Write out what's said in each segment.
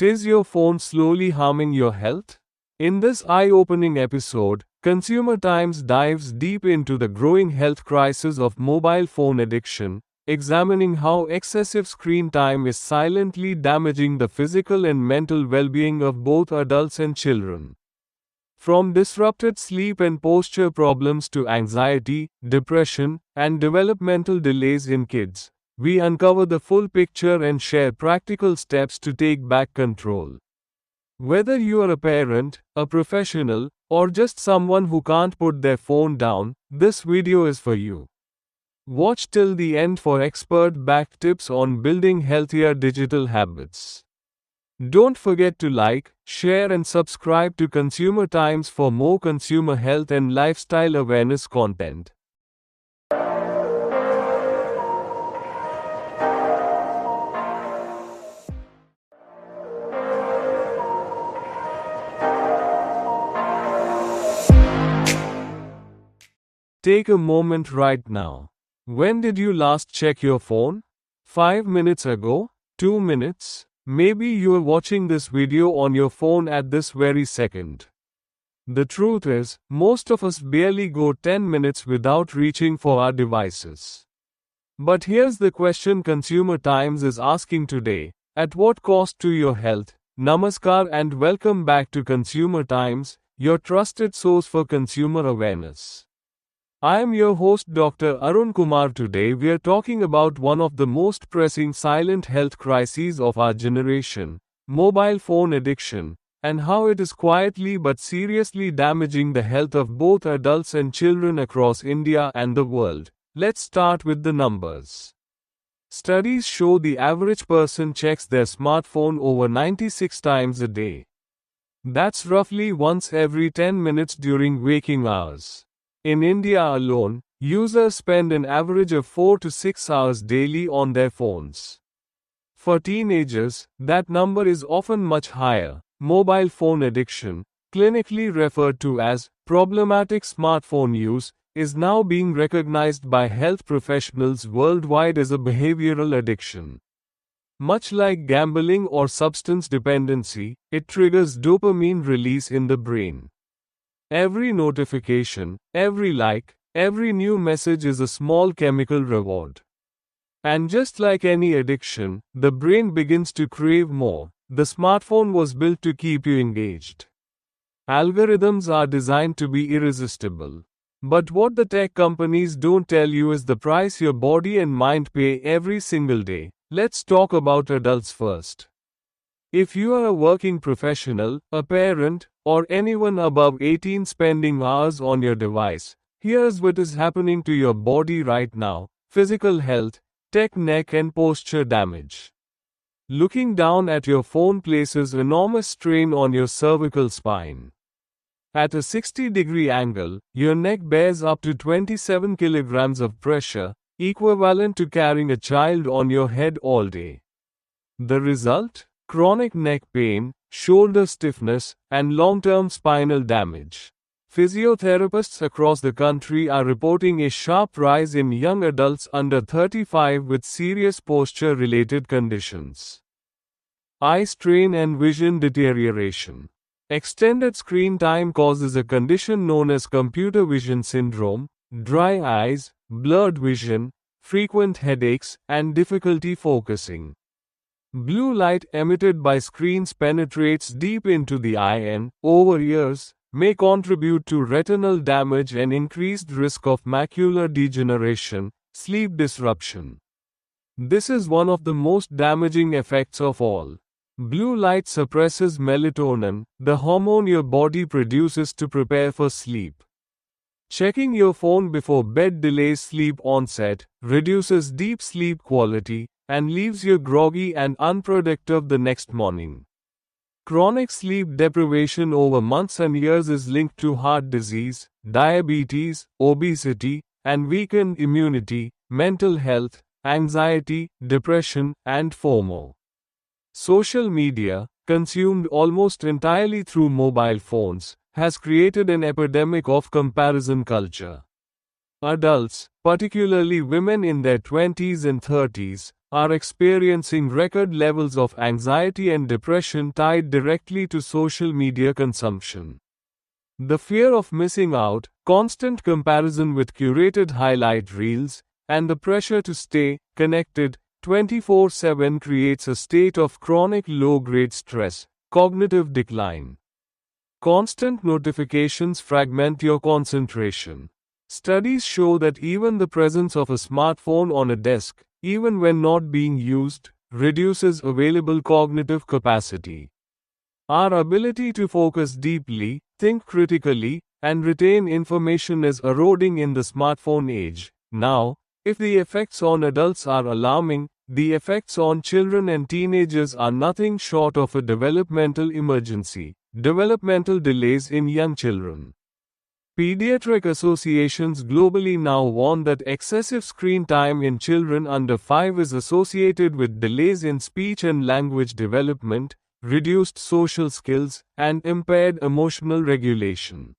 Is your phone slowly harming your health? In this eye-opening episode, Consumer Times dives deep into the growing health crisis of mobile phone addiction, examining how excessive screen time is silently damaging the physical and mental well-being of both adults and children. From disrupted sleep and posture problems to anxiety, depression, and developmental delays in kids, we uncover the full picture and share practical steps to take back control. Whether you are a parent, a professional, or just someone who can't put their phone down, this video is for you. Watch till the end for expert-backed tips on building healthier digital habits. Don't forget to like, share and subscribe to Consumer Times for more consumer health and lifestyle awareness content. Take a moment right now. When did you last check your phone? 5 minutes ago? 2 minutes? Maybe you're watching this video on your phone at this very second. The truth is, most of us barely go 10 minutes without reaching for our devices. But here's the question Consumer Times is asking today: at what cost to your health? Namaskar and welcome back to Consumer Times, your trusted source for consumer awareness. I am your host Dr. Arun Kumar. Today we are talking about one of the most pressing silent health crises of our generation, mobile phone addiction, and how it is quietly but seriously damaging the health of both adults and children across India and the world. Let's start with the numbers. Studies show the average person checks their smartphone over 96 times a day. That's roughly once every 10 minutes during waking hours. In India alone, users spend an average of 4 to 6 hours daily on their phones. For teenagers, that number is often much higher. Mobile phone addiction, clinically referred to as problematic smartphone use, is now being recognized by health professionals worldwide as a behavioral addiction. Much like gambling or substance dependency, it triggers dopamine release in the brain. Every notification, every like, every new message is a small chemical reward. And just like any addiction, the brain begins to crave more. The smartphone was built to keep you engaged. Algorithms are designed to be irresistible. But what the tech companies don't tell you is the price your body and mind pay every single day. Let's talk about adults first. If you are a working professional, a parent, or anyone above 18 spending hours on your device, here's what is happening to your body right now: physical health, neck and posture damage. Looking down at your phone places enormous strain on your cervical spine. At a 60-degree angle, your neck bears up to 27 kilograms of pressure, equivalent to carrying a child on your head all day. The result? Chronic neck pain, shoulder stiffness, and long-term spinal damage. Physiotherapists across the country are reporting a sharp rise in young adults under 35 with serious posture-related conditions. Eye strain and vision deterioration. Extended screen time causes a condition known as computer vision syndrome, dry eyes, blurred vision, frequent headaches, and difficulty focusing. Blue light emitted by screens penetrates deep into the eye and, over years, may contribute to retinal damage and increased risk of macular degeneration, sleep disruption. This is one of the most damaging effects of all. Blue light suppresses melatonin, the hormone your body produces to prepare for sleep. Checking your phone before bed delays sleep onset, reduces deep sleep quality, and leaves you groggy and unproductive the next morning. Chronic sleep deprivation over months and years is linked to heart disease, diabetes, obesity, and weakened immunity, mental health, anxiety, depression, and FOMO. Social media, consumed almost entirely through mobile phones, has created an epidemic of comparison culture. Adults, particularly women in their 20s and 30s, are experiencing record levels of anxiety and depression tied directly to social media consumption. The fear of missing out, constant comparison with curated highlight reels, and the pressure to stay connected 24/7 creates a state of chronic low-grade stress, cognitive decline. Constant notifications fragment your concentration. Studies show that even the presence of a smartphone on a desk, even when not being used, reduces available cognitive capacity. Our ability to focus deeply, think critically, and retain information is eroding in the smartphone age. Now, if the effects on adults are alarming, the effects on children and teenagers are nothing short of a developmental emergency. Developmental delays in young children. Pediatric associations globally now warn that excessive screen time in children under 5 is associated with delays in speech and language development, reduced social skills, and impaired emotional regulation.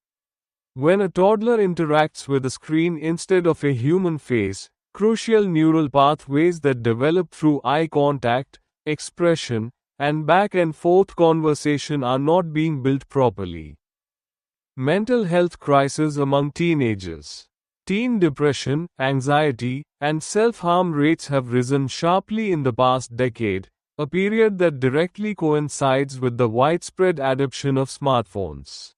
When a toddler interacts with a screen instead of a human face, crucial neural pathways that develop through eye contact, expression, and back and forth conversation are not being built properly. Mental health crisis among teenagers. Teen depression, anxiety, and self-harm rates have risen sharply in the past decade, a period that directly coincides with the widespread adoption of smartphones.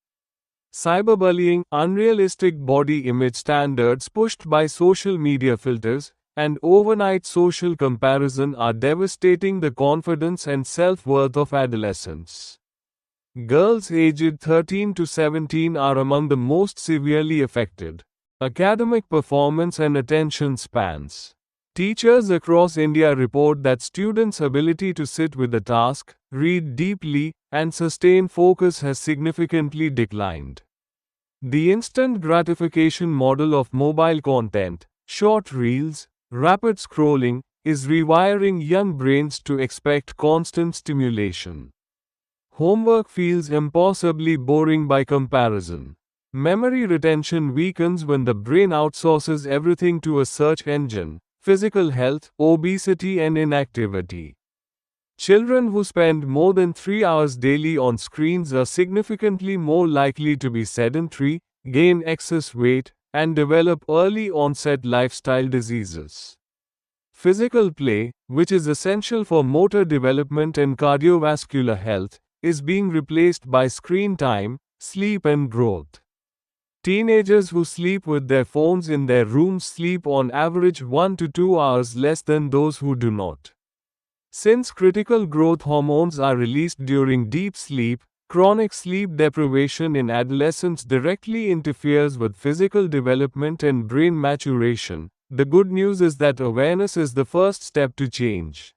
Cyberbullying, unrealistic body image standards pushed by social media filters, and overnight social comparison are devastating the confidence and self-worth of adolescents. Girls aged 13 to 17 are among the most severely affected. Academic performance and attention spans. Teachers across India report that students' ability to sit with a task, read deeply, and sustain focus has significantly declined. The instant gratification model of mobile content, short reels, rapid scrolling, is rewiring young brains to expect constant stimulation. Homework feels impossibly boring by comparison. Memory retention weakens when the brain outsources everything to a search engine. Physical health, obesity, and inactivity. Children who spend more than 3 hours daily on screens are significantly more likely to be sedentary, gain excess weight, and develop early onset lifestyle diseases. Physical play, which is essential for motor development and cardiovascular health, is being replaced by screen time, sleep, and growth. Teenagers who sleep with their phones in their rooms sleep on average 1 to 2 hours less than those who do not. Since critical growth hormones are released during deep sleep, chronic sleep deprivation in adolescents directly interferes with physical development and brain maturation. The good news is that awareness is the first step to change.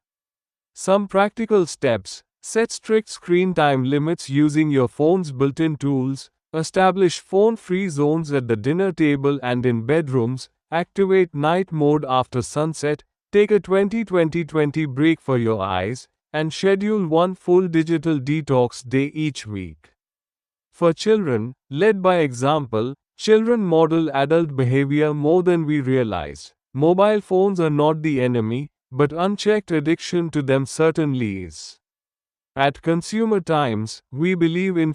Some practical steps: set strict screen time limits using your phone's built-in tools. Establish phone-free zones at the dinner table and in bedrooms. Activate night mode after sunset. Take a 20-20-20 break for your eyes, and schedule one full digital detox day each week. For children, led by example, children model adult behavior more than we realize. Mobile phones are not the enemy, but unchecked addiction to them certainly is. At Consumer Times, we believe in